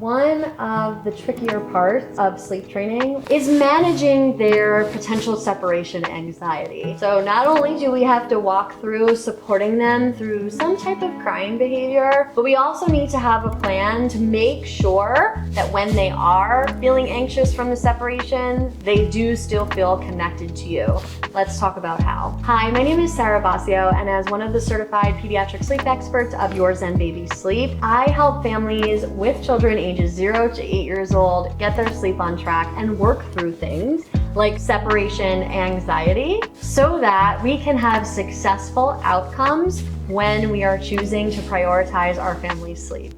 One of the trickier parts of sleep training is managing their potential separation anxiety. So not only do we have to walk through supporting them through some type of crying behavior, but we also need to have a plan to make sure that when they are feeling anxious from the separation, they do still feel connected to you. Let's talk about how. Hi, my name is Sarah Basio, and as one of the certified pediatric sleep experts of Your Zen Baby Sleep, I help families with children ages 0 to 8 years old get their sleep on track and work through things like separation anxiety so that we can have successful outcomes when we are choosing to prioritize our family's sleep.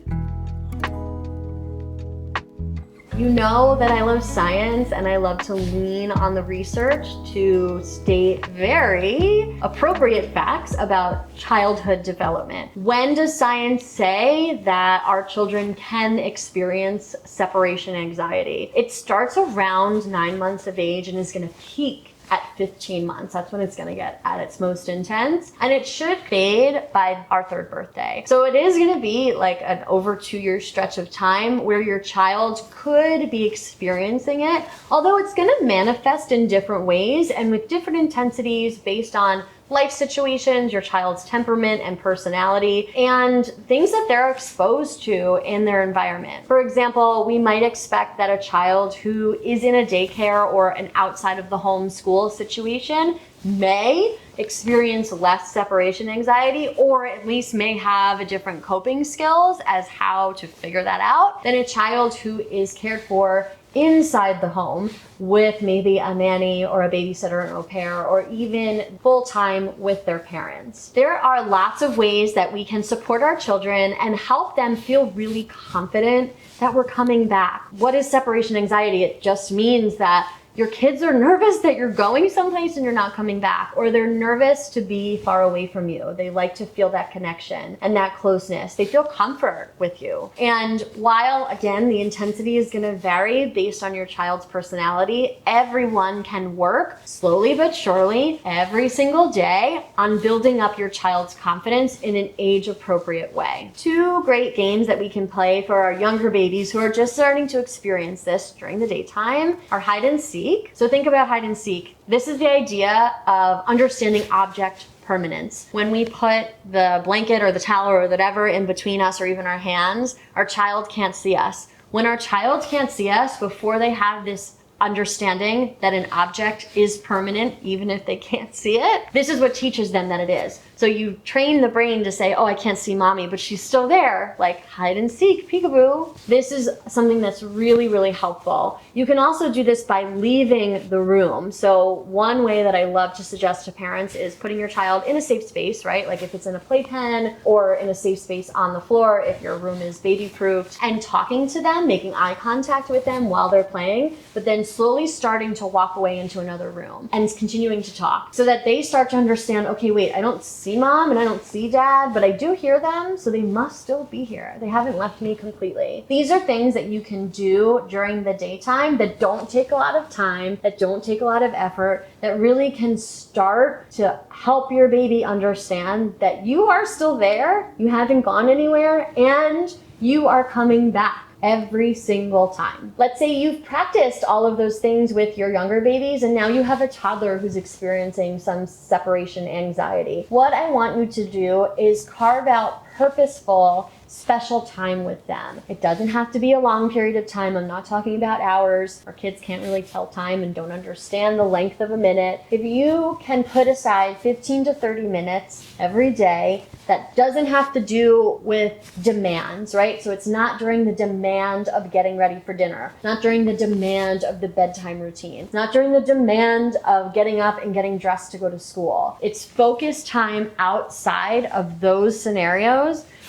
You know that I love science and I love to lean on the research to state very appropriate facts about childhood development. When does science say that our children can experience separation anxiety? It starts around 9 months of age and is going to peak at 15 months. That's when it's gonna get at its most intense. And it should fade by our 3rd birthday. So it is gonna be like an over 2-year stretch of time where your child could be experiencing it, although it's gonna manifest in different ways and with different intensities based on life situations, your child's temperament and personality, and things that they're exposed to in their environment. For example, we might expect that a child who is in a daycare or an outside of the home school situation may experience less separation anxiety, or at least may have a different coping skills as how to figure that out than a child who is cared for inside the home with maybe a nanny or a babysitter, an au pair, or even full-time with their parents. There are lots of ways that we can support our children and help them feel really confident that we're coming back. What is separation anxiety? It just means that your kids are nervous that you're going someplace and you're not coming back, or they're nervous to be far away from you. They like to feel that connection and that closeness. They feel comfort with you. And while, again, the intensity is gonna vary based on your child's personality, everyone can work slowly but surely every single day on building up your child's confidence in an age-appropriate way. 2 great games that we can play for our younger babies who are just starting to experience this during the daytime are hide and seek. So think about hide and seek. This is the idea of understanding object permanence. When we put the blanket or the towel or whatever in between us or even our hands, our child can't see us. When our child can't see us, before they have this understanding that an object is permanent even if they can't see it, this is what teaches them that it is. So you train the brain to say, oh, I can't see mommy, but she's still there, like hide and seek, peekaboo. This is something that's really, really helpful. You can also do this by leaving the room. So one way that I love to suggest to parents is putting your child in a safe space, right? Like if it's in a playpen or in a safe space on the floor, if your room is baby-proofed, and talking to them, making eye contact with them while they're playing, but then slowly starting to walk away into another room and continuing to talk so that they start to understand, okay, wait, I don't see mom and I don't see dad, but I do hear them, so they must still be here. They haven't left me completely. These are things that you can do during the daytime that don't take a lot of time, that don't take a lot of effort, that really can start to help your baby understand that you are still there, you haven't gone anywhere, and you are coming back every single time. Let's say you've practiced all of those things with your younger babies and now you have a toddler who's experiencing some separation anxiety. What I want you to do is carve out purposeful, special time with them. It doesn't have to be a long period of time. I'm not talking about hours. Our kids can't really tell time and don't understand the length of a minute. If you can put aside 15 to 30 minutes every day, that doesn't have to do with demands, right? So it's not during the demand of getting ready for dinner, not during the demand of the bedtime routine, not during the demand of getting up and getting dressed to go to school. It's focused time outside of those scenarios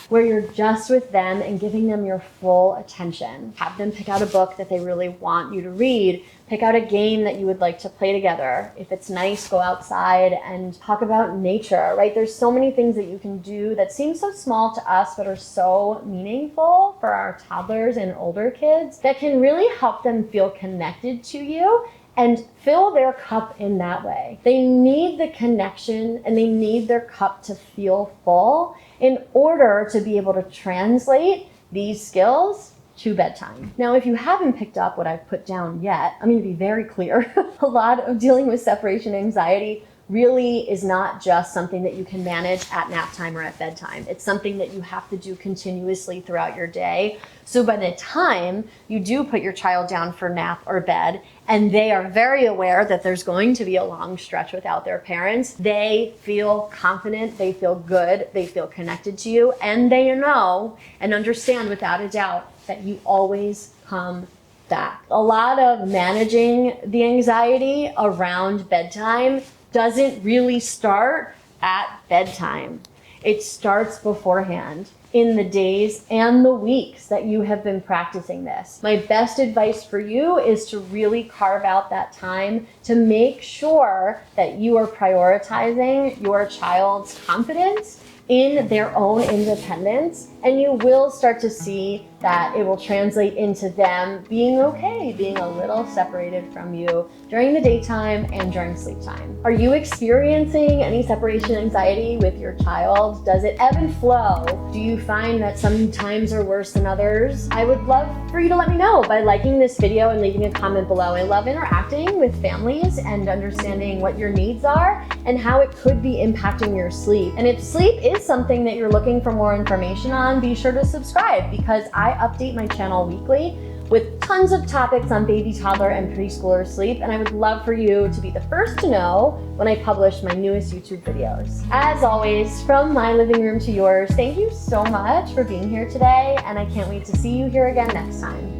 where you're just with them and giving them your full attention. Have them pick out a book that they really want you to read. Pick out a game that you would like to play together. If it's nice, go outside and talk about nature, right? There's so many things that you can do that seem so small to us but are so meaningful for our toddlers and older kids that can really help them feel connected to you and fill their cup in that way. They need the connection and they need their cup to feel full in order to be able to translate these skills to bedtime. Now, if you haven't picked up what I've put down yet, I'm going to be very clear. A lot of dealing with separation anxiety really is not just something that you can manage at nap time or at bedtime. It's something that you have to do continuously throughout your day. So by the time you do put your child down for nap or bed, and they are very aware that there's going to be a long stretch without their parents, they feel confident, they feel good, they feel connected to you, and they know and understand without a doubt that you always come back. A lot of managing the anxiety around bedtime doesn't really start at bedtime. It starts beforehand, in the days and the weeks that you have been practicing this. My best advice for you is to really carve out that time to make sure that you are prioritizing your child's confidence in their own independence, and you will start to see that it will translate into them being okay, being a little separated from you during the daytime and during sleep time. Are you experiencing any separation anxiety with your child? Does it ebb and flow? Do you find that some times are worse than others? I would love for you to let me know by liking this video and leaving a comment below. I love interacting with families and understanding what your needs are and how it could be impacting your sleep. And if sleep is something that you're looking for more information on, be sure to subscribe, because I update my channel weekly with tons of topics on baby, toddler, and preschooler sleep, and I would love for you to be the first to know when I publish my newest YouTube videos. As always, from my living room to yours, thank you so much for being here today, and I can't wait to see you here again next time.